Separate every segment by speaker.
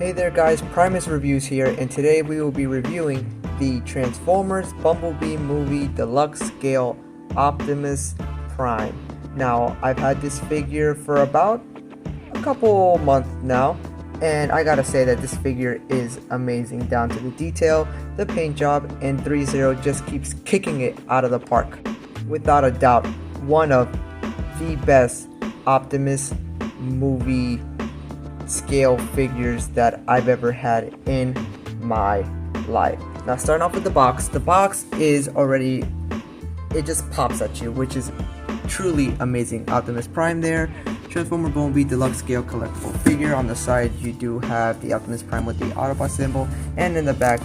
Speaker 1: Hey there guys, Primus Reviews here, and today we will be reviewing the Transformers Bumblebee movie Deluxe Scale Optimus Prime. Now, I've had this figure for about a couple months now, and I gotta say that this figure is amazing down to the detail, the paint job, and 3-0 just keeps kicking it out of the park. Without a doubt, one of the best Optimus movie scale figures that I've ever had in my life. Now, starting off with the box is already, it just pops at you, which is truly amazing. Optimus Prime there, Transformer Bumblebee Deluxe Scale Collectible Figure. On the side you do have the Optimus Prime with the Autobot symbol, and in the back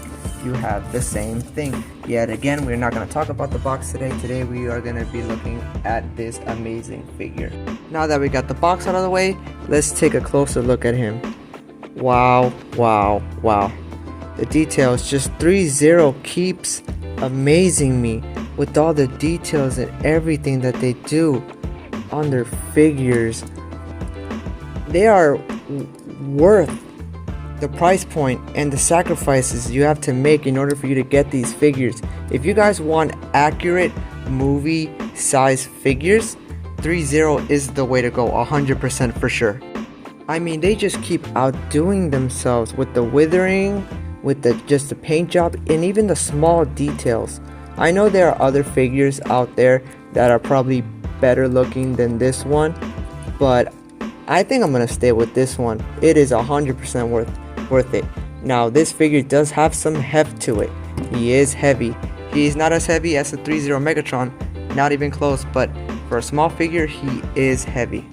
Speaker 1: you have the same thing. Yet again, we're not going to talk about the box today. Today we are going to be looking at this amazing figure. Now that we got the box out of the way, let's take a closer look at him. Wow, wow, wow. The details, just 3-0 keeps amazing me with all the details and everything that they do on their figures. They are worth the price point and the sacrifices you have to make in order for you to get these figures. If you guys want accurate movie size figures, 3-0 is the way to go, 100% for sure. I mean, they just keep outdoing themselves with the withering, with just the paint job, and even the small details. I know there are other figures out there that are probably better looking than this one, but I think I'm gonna stay with this one. It is 100% worth it. Now, this figure does have some heft to it. He is heavy. He's not as heavy as the 3-0 Megatron, not even close, but for a small figure, he is heavy.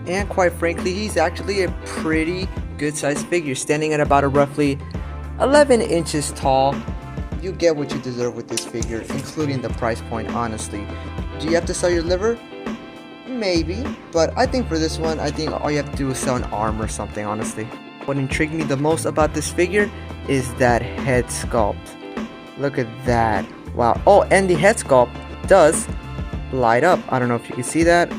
Speaker 1: And quite frankly, he's actually a pretty good sized figure, standing at about a roughly 11 inches tall. You get what you deserve with this figure, including the price point, honestly. Do you have to sell your liver? Maybe, but I think for this one, I think all you have to do is sell an arm or something, honestly. What intrigued me the most about this figure is that head sculpt. Look at that. Wow. Oh, and the head sculpt does light up. I don't know if you can see that,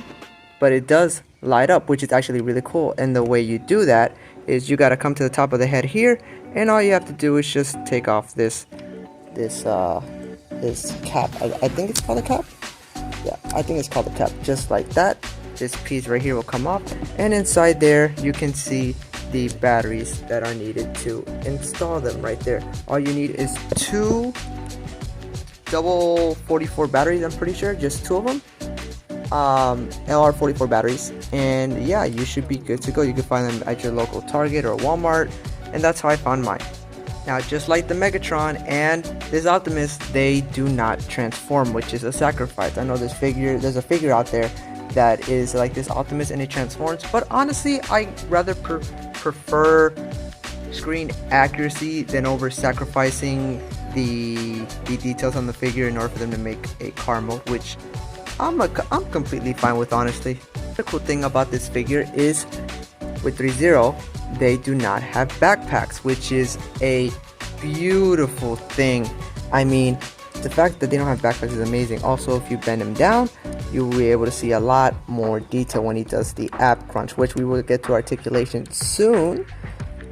Speaker 1: but it does light up, which is actually really cool. And the way you do that is you got to come to the top of the head here, and all you have to do is just take off this cap. I think it's called a cap. Yeah, I think it's called a cap. Just like that, this piece right here will come off, and inside there you can see the batteries that are needed to install them right there. All you need is two double 44 batteries, I'm pretty sure, just two of them. LR 44 batteries, and yeah, you should be good to go. You can find them at your local Target or Walmart, and that's how I found mine. Now, just like the Megatron and this Optimus, they do not transform, which is a sacrifice. I know there's a figure out there that is like this Optimus and it transforms, but honestly, I rather prefer screen accuracy than over sacrificing the details on the figure in order for them to make a car mode, which I'm completely fine with, honestly. The cool thing about this figure is with 3-0, they do not have backpacks, which is a beautiful thing. I mean, the fact that they don't have backpacks is amazing. Also, if you bend him down, you will be able to see a lot more detail when he does the ab crunch, which we will get to articulation soon.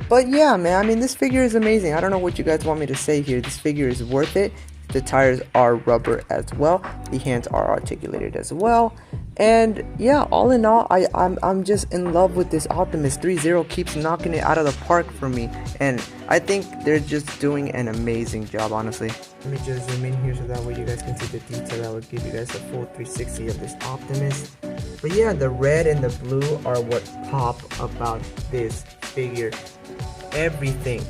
Speaker 1: But yeah, man, I mean, this figure is amazing. I don't know what you guys want me to say here. This figure is worth it. The tires are rubber as well. The hands are articulated as well. And yeah, all in all, I'm just in love with this Optimus. 3-0 keeps knocking it out of the park for me. And I think they're just doing an amazing job, honestly. Let me just zoom in here so that way you guys can see the detail. That would give you guys a full 360 of this Optimus. But yeah, the red and the blue are what pop about this figure. Everything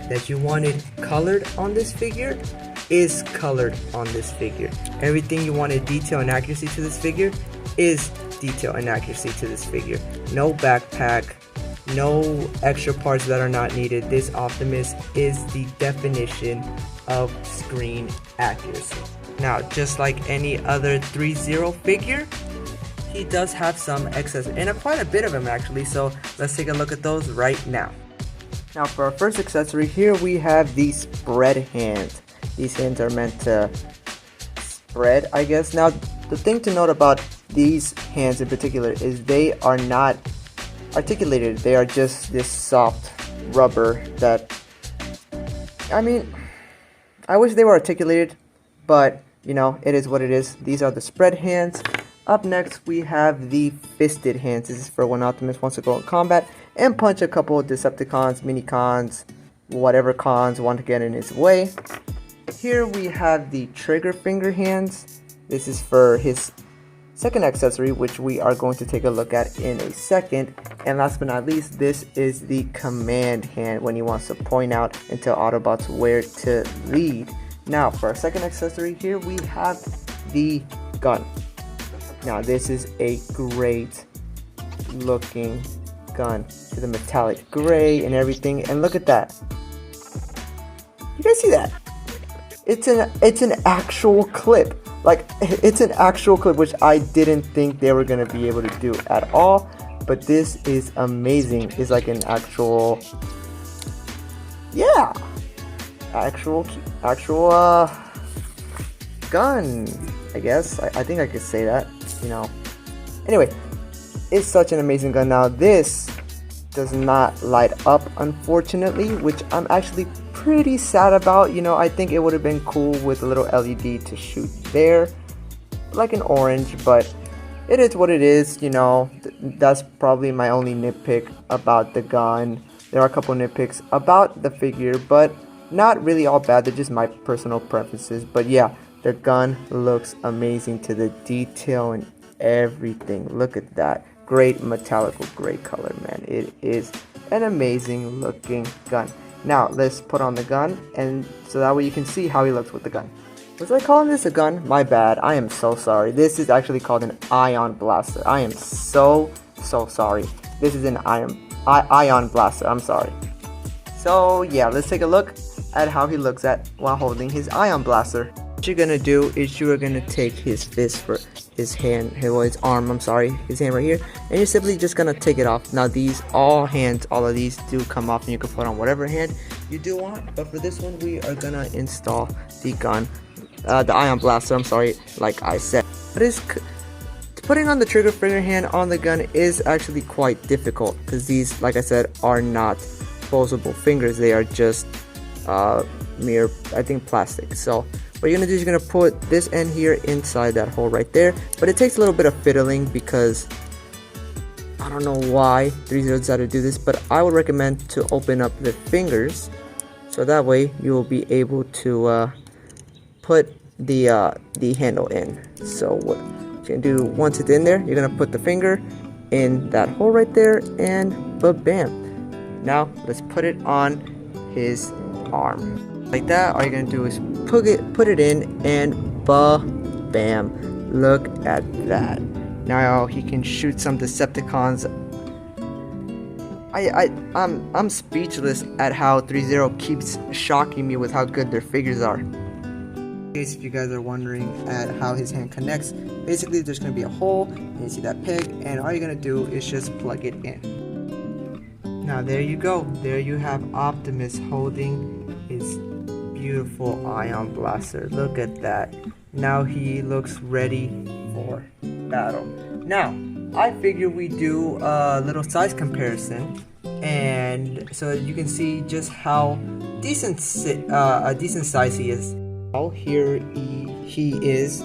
Speaker 1: that you wanted colored on this figure is colored on this figure. Everything you wanted detail and accuracy to this figure is detail and accuracy to this figure. No backpack, no extra parts that are not needed. This Optimus is the definition of screen accuracy. Now, just like any other 3-0 figure, he does have some excess, and quite a bit of them actually, so let's take a look at those right now. Now, for our first accessory here, we have the spread hands. These hands are meant to spread, I guess. Now, the thing to note about these hands in particular is they are not articulated. They are just this soft rubber that, I mean, I wish they were articulated, but you know, it is what it is. These are the spread hands. Up next, we have the fisted hands. This is for when Optimus wants to go in combat and punch a couple of Decepticons, mini-cons, whatever cons want to get in his way. Here we have the trigger finger hands. This is for his second accessory, which we are going to take a look at in a second. And last but not least, this is the command hand when he wants to point out and tell Autobots where to lead. Now, for our second accessory here, we have the gun. Now, this is a great looking gun to the metallic gray and everything. And look at that. You guys see that? It's an actual clip. Like, it's an actual clip, which I didn't think they were gonna be able to do at all. But this is amazing. It's like an actual, yeah, actual gun, I guess. I think I could say that, you know. Anyway, it's such an amazing gun. Now, this does not light up, unfortunately, which I'm actually pretty sad about. You know, I think it would have been cool with a little LED to shoot there, like an orange, but it is what it is. You know, that's probably my only nitpick about the gun. There are a couple nitpicks about the figure, but not really all bad. They're just my personal preferences. But yeah, the gun looks amazing to the detail and everything. Look at that. Great metallic gray color, man. It is an amazing looking gun. Now let's put on the gun, and so that way you can see how he looks with the gun. Was I calling this a gun? My bad. I am so sorry. This is actually called an ion blaster. I am so sorry. This is an ion blaster. I'm sorry. So yeah, let's take a look at how he looks at while holding his ion blaster. What you're gonna do is you are gonna take his fist for his hand, his arm, I'm sorry, his hand right here, and you're simply just gonna take it off. Now all of these do come off, and you can put on whatever hand you do want, but for this one we are gonna install the gun, the ion blaster, I'm sorry, like I said. But putting on the trigger finger hand on the gun is actually quite difficult, because these, like I said, are not posable fingers. They are just mere, I think, plastic. So what you're gonna do is you're gonna put this end here inside that hole right there, but it takes a little bit of fiddling because I don't know why 3-0 decided to do this, but I would recommend to open up the fingers so that way you will be able to put the handle in. So what you're gonna do once it's in there, you're gonna put the finger in that hole right there, and bam. Now let's put it on his arm. Like that, all you're gonna do is put it in, and bam. Look at that. Now he can shoot some Decepticons. I'm speechless at how 3-0 keeps shocking me with how good their figures are. In case if you guys are wondering at how his hand connects, basically there's gonna be a hole, and you see that peg, and all you're gonna do is just plug it in. Now there you go. There you have Optimus holding his beautiful ion blaster. Look at that. Now he looks ready for battle. Now I figure we do a little size comparison, and so you can see just how decent size he is. Now here he is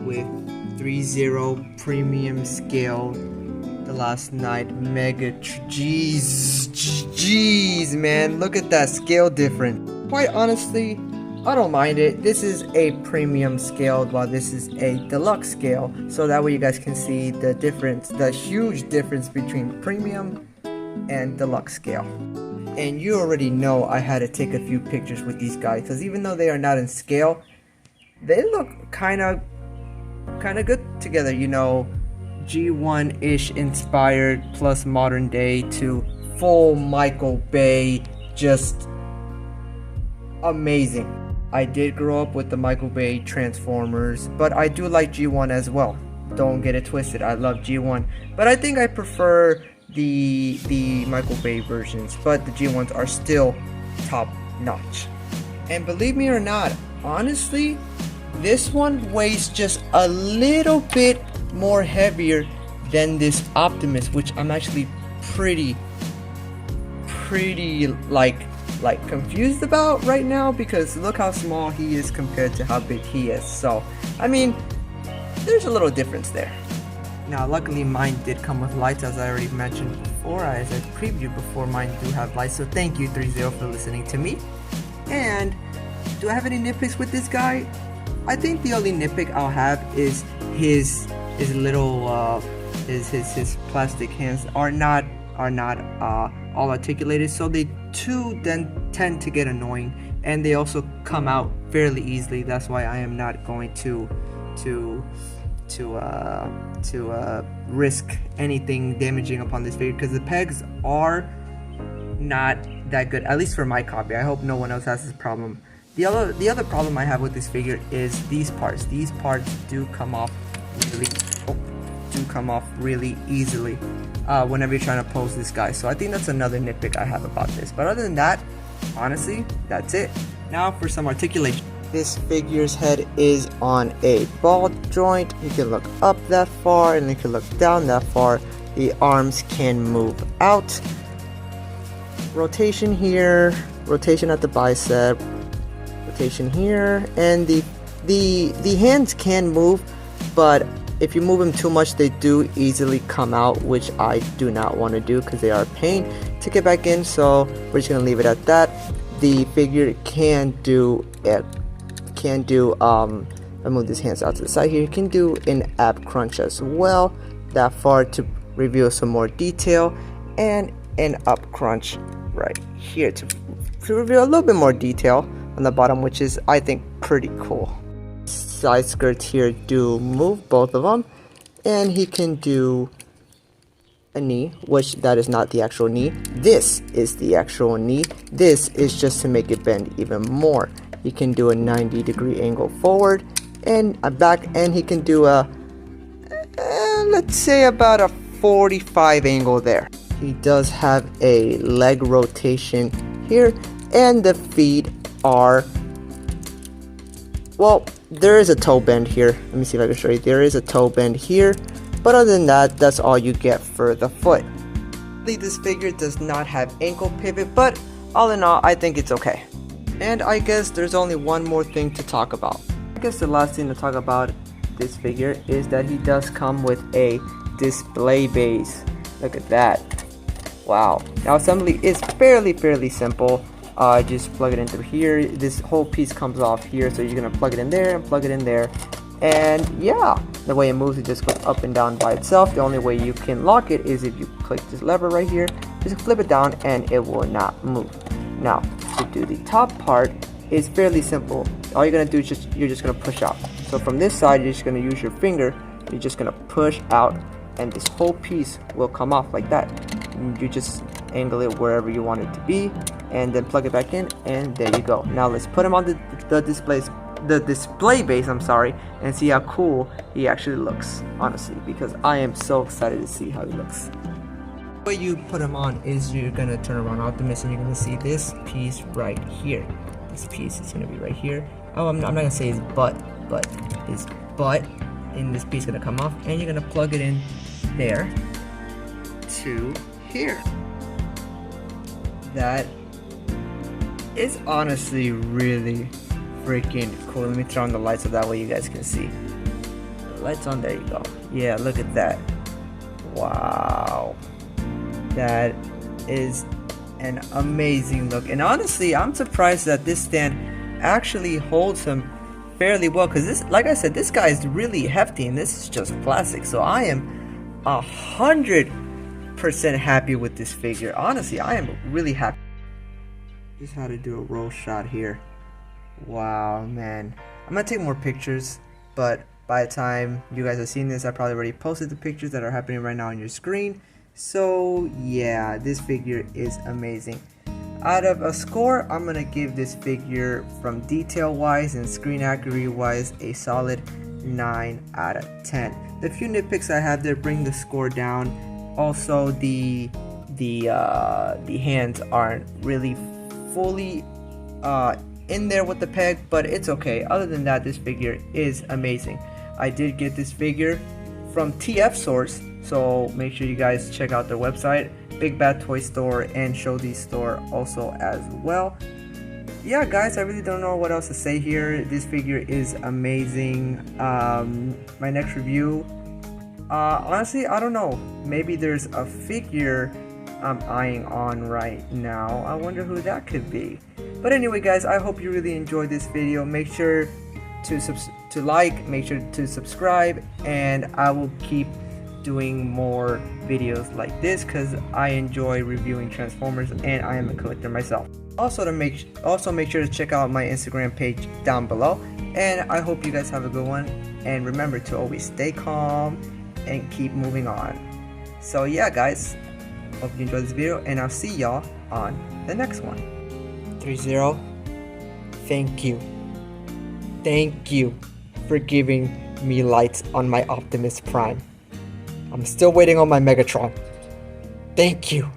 Speaker 1: with 3-0 premium scale, the last night mega. Jeez, man, look at that scale difference. Quite honestly, I don't mind it. This is a premium scale while this is a deluxe scale, so that way you guys can see the difference, the huge difference between premium and deluxe scale. And you already know I had to take a few pictures with these guys, because even though they are not in scale, they look kind of good together, you know, G1-ish inspired plus modern day to full Michael Bay, just amazing. I did grow up with the Michael Bay Transformers, but I do like G1 as well. Don't get it twisted, I love G1, but I think I prefer the Michael Bay versions, but the G1s are still top notch. And believe me or not, honestly, this one weighs just a little bit more heavier than this Optimus, which I'm actually pretty like confused about right now, because look how small he is compared to how big he is. So I mean, there's a little difference there. Now luckily mine did come with lights, as I already mentioned before, as I previewed before. Mine do have lights, so thank you 30 for listening to me. And do I have any nitpicks with this guy? I think the only nitpick I'll have is his little his plastic hands are not all articulated, so they too then tend to get annoying, and they also come out fairly easily. That's why I am not going to risk anything damaging upon this figure, because the pegs are not that good, at least for my copy. I hope no one else has this problem. The other problem I have with this figure is these parts. These parts do come off really easily whenever you're trying to pose this guy. So I think that's another nitpick I have about this. But other than that, honestly, that's it. Now for some articulation. This figure's head is on a ball joint. You can look up that far and you can look down that far. The arms can move out. Rotation here, rotation at the bicep, rotation here, and the hands can move, but if you move them too much, they do easily come out, which I do not want to do because they are a pain to get back in. So we're just gonna leave it at that. The figure can do it. I move these hands out to the side here. You can do an ab crunch as well, that far to reveal some more detail, and an up crunch right here to reveal a little bit more detail on the bottom, which is, I think, pretty cool. Side skirts here do move, both of them, and he can do a knee, which that is not the actual knee. This is the actual knee. This is just to make it bend even more. He can do a 90-degree angle forward and a back, and he can do a let's say about a 45 angle there. He does have a leg rotation here, and the feet are, well, there is a toe bend here. Let me see if I can show you. There is a toe bend here, but other than that, that's all you get for the foot. This figure does not have ankle pivot, but all in all, I think it's okay. And I guess there's only one more thing to talk about. I guess the last thing to talk about this figure is that he does come with a display base. Look at that. Wow. Now assembly is fairly simple. Just plug it in through here. This whole piece comes off here, so you're gonna plug it in there and plug it in there. And yeah, the way it moves, it just goes up and down by itself. The only way you can lock it is if you click this lever right here. Just flip it down and it will not move. Now, to do the top part is fairly simple. All you're gonna do is you're just gonna push out. So from this side, you're just gonna use your finger. You're just gonna push out, and this whole piece will come off like that. And you just angle it wherever you want it to be, and then plug it back in, and there you go. Now let's put him on the display base, and see how cool he actually looks, honestly, because I am so excited to see how he looks. The way you put him on is you're gonna turn around Optimus, and you're gonna see this piece right here. This piece is gonna be right here. Oh, I'm not gonna say his butt, but his butt in this piece is gonna come off, and you're gonna plug it in there to here. That is honestly really freaking cool. Let me turn on the lights so that way you guys can see. The lights on, there you go. Yeah, look at that. Wow. That is an amazing look, and honestly, I'm surprised that this stand actually holds him fairly well, because this, like I said, this guy is really hefty, and this is just plastic. So I am 100% happy with this figure. Honestly, I am really happy. Just how to do a roll shot here. Wow, man. I'm gonna take more pictures, but by the time you guys have seen this, I probably already posted the pictures that are happening right now on your screen. So yeah, this figure is amazing. Out of a score, I'm gonna give this figure, from detail wise and screen accuracy wise, a solid 9 out of 10. The few nitpicks I have there bring the score down. Also, the hands aren't really fully in there with the peg, but it's okay. Other than that, this figure is amazing. I did get this figure from TF Source, So make sure you guys check out their website, Big Bad Toy Store and Shody Store also as well. Yeah guys, I really don't know what else to say here. This figure is amazing. My next review, honestly I don't know, maybe there's a figure I'm eyeing on right now. I wonder who that could be. But anyway guys, I hope you really enjoyed this video. Make sure to like, make sure to subscribe, and I will keep doing more videos like this because I enjoy reviewing Transformers and I am a collector myself. Also make sure to check out my Instagram page down below, and I hope you guys have a good one, and remember to always stay calm and keep moving on. So yeah guys, hope you enjoyed this video, and I'll see y'all on the next one. 30, thank you for giving me lights on my Optimus Prime. I'm still waiting on my Megatron. Thank you.